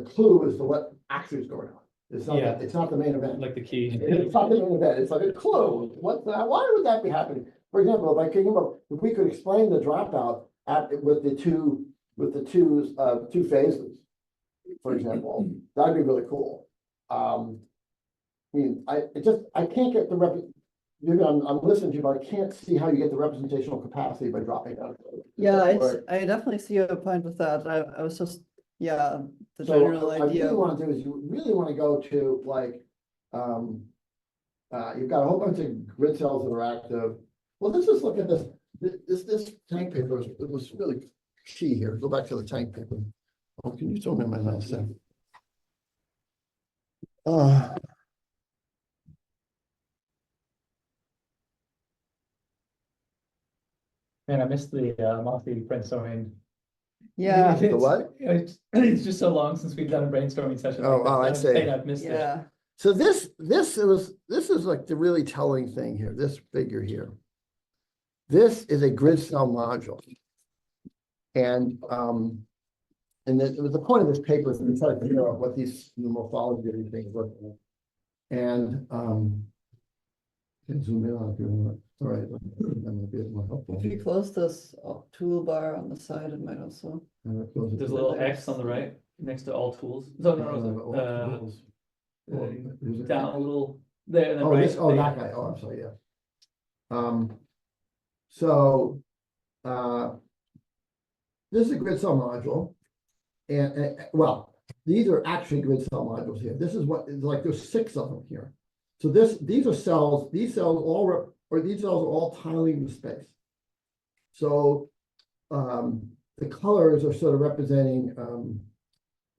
S3: clue as to what actually is going on. It's not.
S4: Yeah.
S3: It's not the main event.
S4: Like the key.
S3: It's not the main event. It's like a clue. Why would that be happening? For example, if we could explain the dropout with the two phases, for example, that'd be really cool. I mean, I can't get maybe I'm listening to you, but I can't see how you get the representational capacity by dropping out.
S1: Yeah, I definitely see your point with that. I was just, the
S3: So
S1: general
S3: what I
S1: idea.
S3: really want to do is you really want to go to like, you've got a whole bunch of grid cells that are active. Well, let's just look at this. This tank paper was really key here. Go back to the tank paper. Oh, can you show me my mouse there?
S4: Man, I missed the monthly brainstorming.
S1: Yeah,
S3: The what?
S4: It's just so long since we've done a brainstorming session.
S3: Oh,
S4: like this.
S3: oh, I
S4: I'm
S3: see.
S4: saying I've missed it.
S1: yeah.
S3: So this is like the really telling thing here, this figure here. This is a grid cell module. And it was the point of this paper is to try to figure out what these morphology of these things look like. And can zoom in on if you want. All right, I'm gonna be more helpful.
S1: If you close this toolbar on the side, it might also.
S4: There's a little X on the right next to all tools. No, down a little there. And then
S3: Oh,
S4: right
S3: this,
S4: there.
S3: that guy, oh, I'm sorry, yeah. So, this is a grid cell module. well, these are actually grid cell modules here. This is what, like, there's 6 of them here. So these are cells, these cells are all tiling the space. So the colors are sort of representing,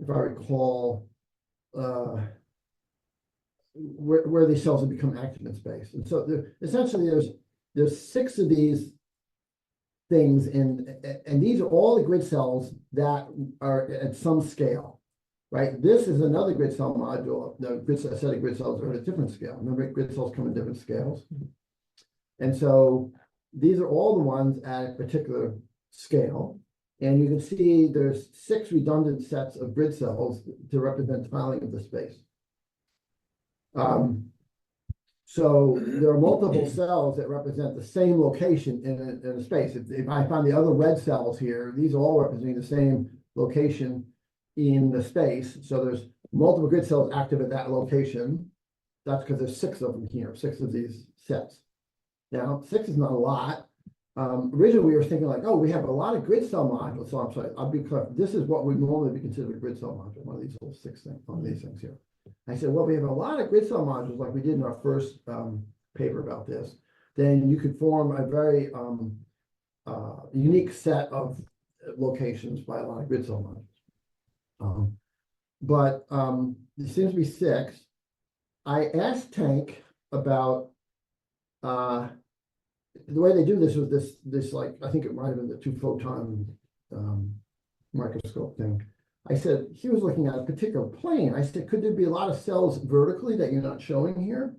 S3: if I recall, where these cells have become active in space. And so essentially there's 6 of these things, and these are all the grid cells that are at some scale, right? This is another grid cell module. The set of grid cells are at a different scale. Remember, grid cells come in different scales. And so these are all the ones at a particular scale. And you can see there's 6 redundant sets of grid cells to represent tiling of the space. So there are multiple cells that represent the same location in a space. If I find the other red cells here, these are all representing the same location in the space. So there's multiple grid cells active at that location. That's because there's 6 of them here, 6 of these sets. Now, 6 is not a lot. Originally, we were thinking like, oh, we have a lot of grid cell modules. So I'm sorry, I'll be clear. This is what would normally be considered a grid cell module, one of these little 6 things, one of these things here. I said, well, we have a lot of grid cell modules like we did in our first paper about this. Then you could form a very unique set of locations by a lot of grid cell modules. But there seems to be 6. I asked Tank about the way they do this was this like, I think it might have been the 2-photon microscope thing. I said, he was looking at a particular plane. I said, could there be a lot of cells vertically that you're not showing here?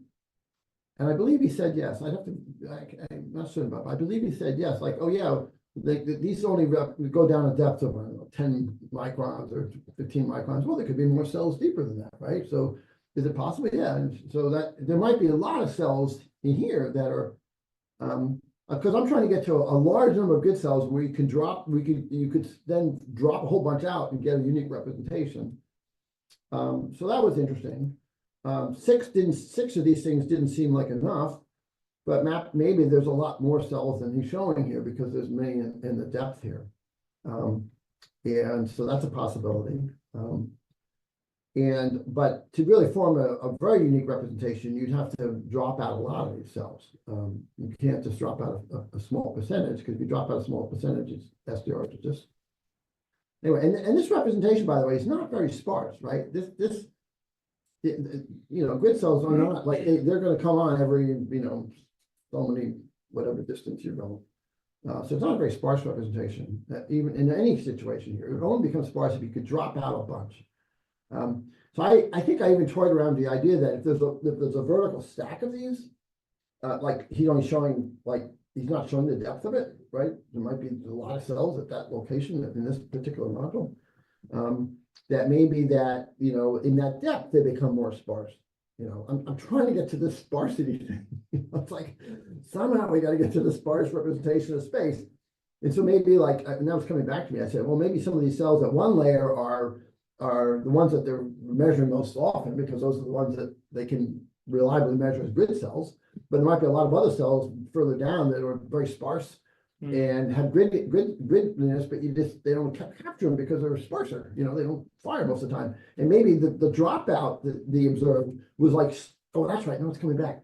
S3: And I believe he said yes. I'm not certain about it, but I believe he said yes. Like, oh yeah, these only go down a depth of, I don't know, 10 microns or 15 microns. Well, there could be more cells deeper than that, right? So is it possible? Yeah. And so that there might be a lot of cells in here that are, because I'm trying to get to a large number of grid cells where you can drop, you could then drop a whole bunch out and get a unique representation. So that was interesting. 6 of these things didn't seem like enough, but maybe there's a lot more cells than he's showing here because there's many in the depth here. And so that's a possibility. But to really form a very unique representation, you'd have to drop out a lot of these cells. You can't just drop out a small percentage, because if you drop out a small percentage, it's SDR to just anyway. And this representation, by the way, is not very sparse, right? This you know, grid cells are not like they're going to come on every so many whatever distance you're going. So it's not a very sparse representation. Even in any situation here, it would only become sparse if you could drop out a bunch. So I think I even toyed around the idea that if there's a vertical stack of these, like he's only showing, like he's not showing the depth of it, right? There might be a lot of cells at that location in this particular module. That maybe that, in that depth, they become more sparse. I'm trying to get to this sparsity thing. It's like somehow we got to get to the sparse representation of space. And so maybe like, and that was coming back to me, I said, well, maybe some of these cells at one layer are the ones that they're measuring most often, because those are the ones that they can reliably measure as grid cells. But there might be a lot of other cells further down that are very sparse and have gridness, but they don't capture them because they're sparser. They don't fire most of the time. And maybe the dropout that they observed was like, oh, that's right, no, it's coming back.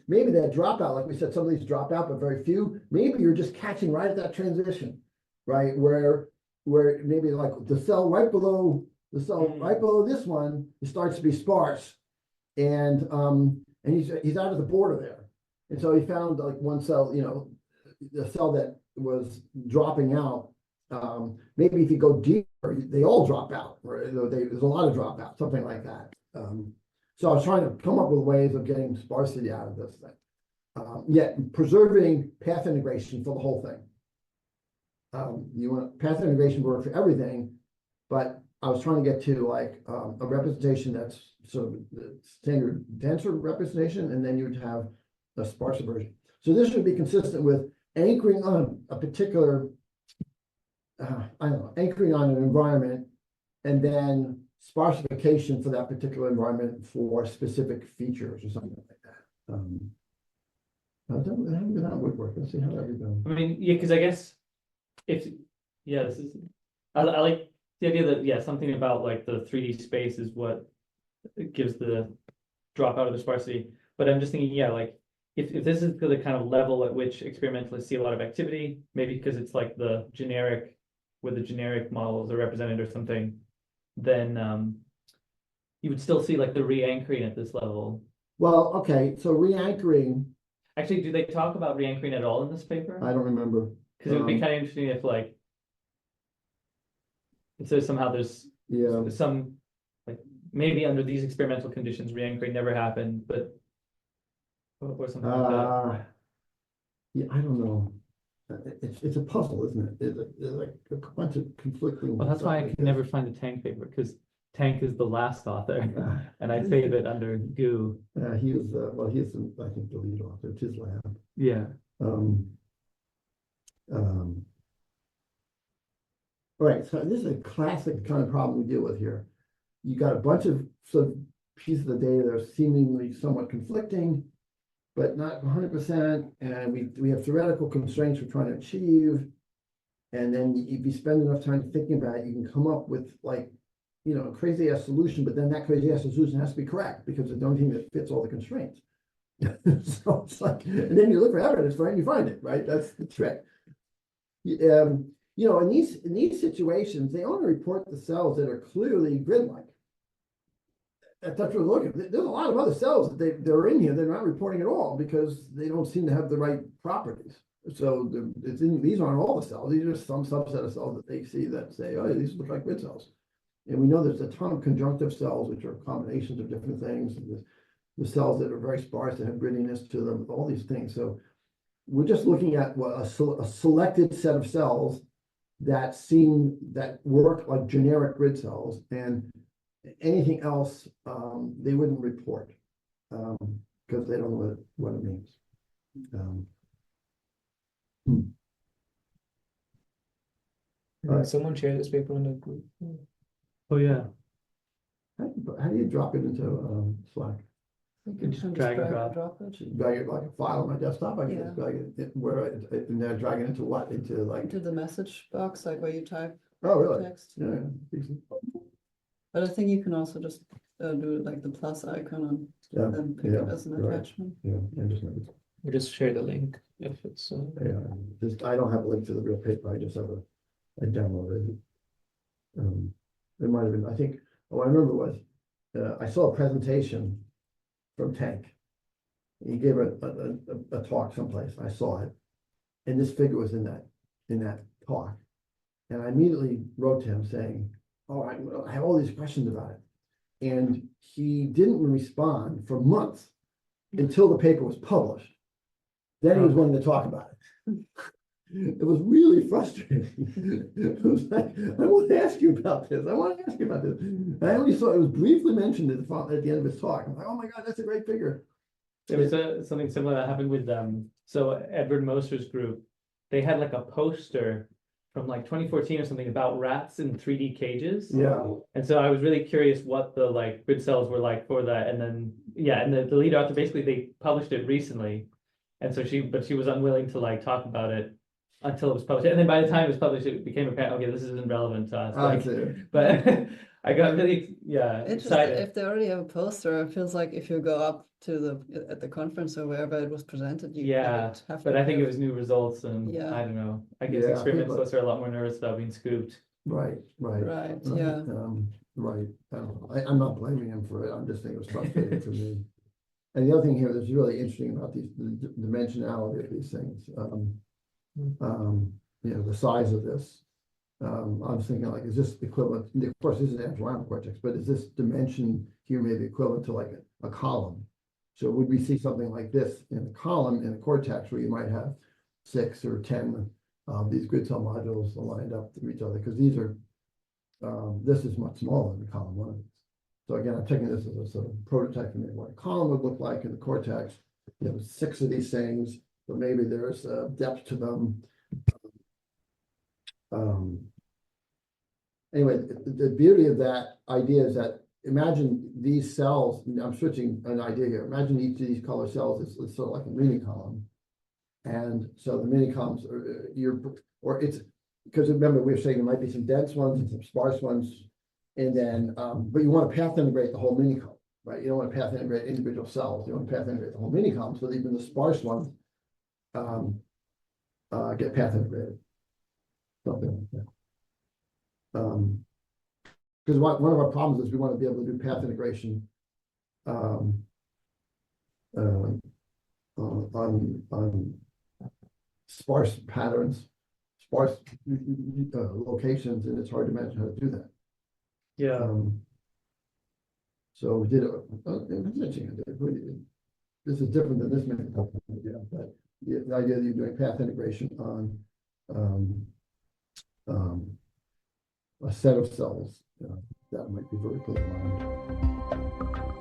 S3: Maybe that dropout, like we said, some of these drop out, but very few. Maybe you're just catching right at that transition, right? Where maybe like the cell right below this one, it starts to be sparse, and he's out of the border there, and so he found like one cell, the cell that was dropping out. Maybe if you go deeper, they all drop out, or there's a lot of dropout, something like that. So I was trying to come up with ways of getting sparsity out of this thing, yet preserving path integration for the whole thing. You want path integration work for everything, but I was trying to get to like a representation that's sort of the standard denser representation, and then you would have a sparser version. So this would be consistent with anchoring on a particular, anchoring on an environment, and then sparsification for that particular environment for specific features or something like that. That would work. Let's see how that would go.
S4: I mean, yeah, because I guess this is, I like the idea that, yeah, something about like the 3D space is what gives the drop out of the sparsity. But I'm just thinking, yeah, like if this is the kind of level at which experimentalists see a lot of activity, maybe because it's like the generic, where the generic models are represented or something, then you would still see like the re-anchoring at this level.
S3: Well, okay, so re-anchoring,
S4: Actually, do they talk about re-anchoring at all in this paper?
S3: I don't remember.
S4: Because it would be kind of interesting if like, if there's somehow there's
S3: Yeah,
S4: some, like, maybe under these experimental conditions, re-anchoring never happened, but or something like that.
S3: yeah, I don't know. It's a puzzle, isn't it? It's like a bunch of conflicting.
S4: Well, that's why I
S3: stuff
S4: can never find the Tank paper, because Tank is the last author, and I save it under Goo.
S3: he was, well, he's, I think, the lead author. It's his lab.
S4: Yeah.
S3: All right, so this is a classic kind of problem we deal with here. You got a bunch of sort of pieces of data that are seemingly somewhat conflicting, but not 100%. And we have theoretical constraints we're trying to achieve. And then if you spend enough time thinking about it, you can come up with like, you know, a crazy ass solution, but then that crazy ass solution has to be correct because it's the only thing that fits all the constraints. So it's like, and then you look for evidence for it and you find it, right? That's the trick. You know, in these situations, they only report the cells that are clearly grid-like. That's what we're looking at. There's a lot of other cells that they're in here, they're not reporting at all because they don't seem to have the right properties. So these aren't all the cells, these are some subset of cells that they see that say, oh, these look like grid cells. And we know there's a ton of conjunctive cells, which are combinations of different things. The cells that are very sparse that have grittiness to them, all these things. So we're just looking at a selected set of cells that work like generic grid cells, and anything else they wouldn't report because they don't know what it means.
S2: Someone share this paper in the group.
S4: Oh, yeah.
S3: How do you drop it into Slack?
S1: You
S4: can just drag and
S1: drop it.
S3: Drag it like a file on my desktop. I can
S1: Yeah.
S3: just drag it and then drag it into what? Into like.
S1: Into the message box, like where you type
S3: Oh, really?
S1: text.
S3: Yeah. Decent.
S1: But I think you can also just do like the plus icon
S3: Yeah.
S1: and then pick it as an
S3: right.
S1: attachment.
S3: Yeah.
S2: We'll just share the link if it's.
S3: Yeah. I don't have a link to the real paper. I just have I downloaded it. It might have been. I think what I remember was I saw a presentation from Tank. He gave a talk someplace. I saw it, and this figure was in that talk, and I immediately wrote to him saying, "Oh, I have all these questions about it," and he didn't respond for months until the paper was published. Then he was wanting to talk about it. It was really frustrating. It was like, I want to ask you about this. I want to ask you about this. I only saw it was briefly mentioned at the end of his talk. I'm like, oh my God, that's a great figure.
S4: There was something similar that happened with so Edward Moser's group, they had like a poster from like 2014 or something about rats in 3D cages.
S3: Yeah.
S4: And so I was really curious what the like grid cells were like for that. And then, yeah, and the lead author, basically they published it recently. And so she was unwilling to like talk about it until it was published. And then by the time it was published, it became apparent, okay, this isn't relevant to us. Like, but I got really, excited.
S1: If they already have a poster, it feels like if you go up to at the conference or wherever it was presented, you
S4: Yeah,
S1: have
S4: but
S1: to
S4: I think it was new results, and
S1: Yeah.
S4: I don't know. I guess
S3: Yeah,
S4: experimentalists are a lot more nervous about being scooped.
S3: Right.
S1: Right, yeah.
S3: Right. I'm not blaming him for it. I'm just saying it was frustrating for me. And the other thing here that's really interesting about the dimensionality of these things, you know, the size of this. I was thinking, like, is this equivalent? Of course, this is angular cortex, but is this dimension here maybe equivalent to like a column? So would we see something like this in a column in a cortex where you might have 6 or 10 of these grid cell modules lined up to each other? Because these are, this is much smaller than the column one. So again, I'm taking this as a sort of prototype for what a column would look like in the cortex. You have 6 of these things, but maybe there's depth to them. Anyway, the beauty of that idea is that imagine these cells. I'm switching an idea here. Imagine each of these color cells is sort of like a mini column, and so the mini columns are it's because remember, we were saying there might be some dense ones and some sparse ones. And then, but you want to path integrate the whole minicolumn, right? You don't want to path integrate individual cells. You want to path integrate the whole minicolumn, so that even the sparse ones get path integrated. Something like that. Because one of our problems is we want to be able to do path integration on sparse patterns, sparse locations, and it's hard to imagine how to do that.
S4: Yeah.
S3: So we did it. This is different than this many, yeah, but the idea that you're doing path integration on a set of cells, that might be vertically aligned.